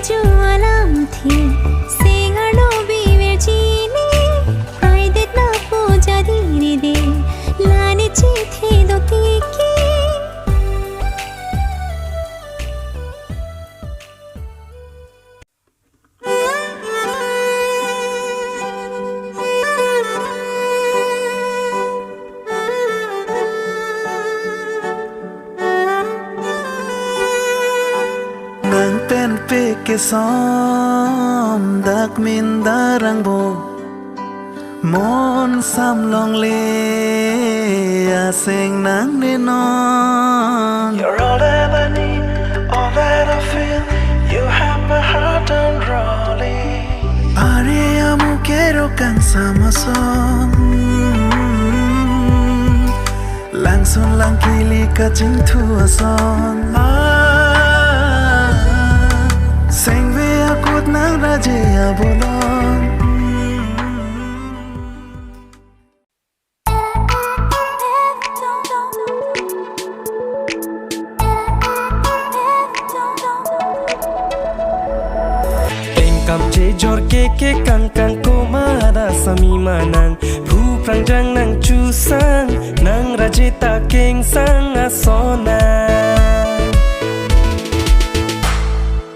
keju Alamthe singano biver chini pride na puja diri de lani chithe do tiki Nangpen pe Kesom dak min darang bo mon sam long le aseng nang ne non. You're all that I need, all that I feel. You have my heart on rolling. Are amu kero kang sama son. Langsun lang kili ka jing tu ason. Sengve akut nang raje abolon. Kam che jor ke kang Konat Asami manang Phu prang jang nang chu sang Nang raje ta keng sang asona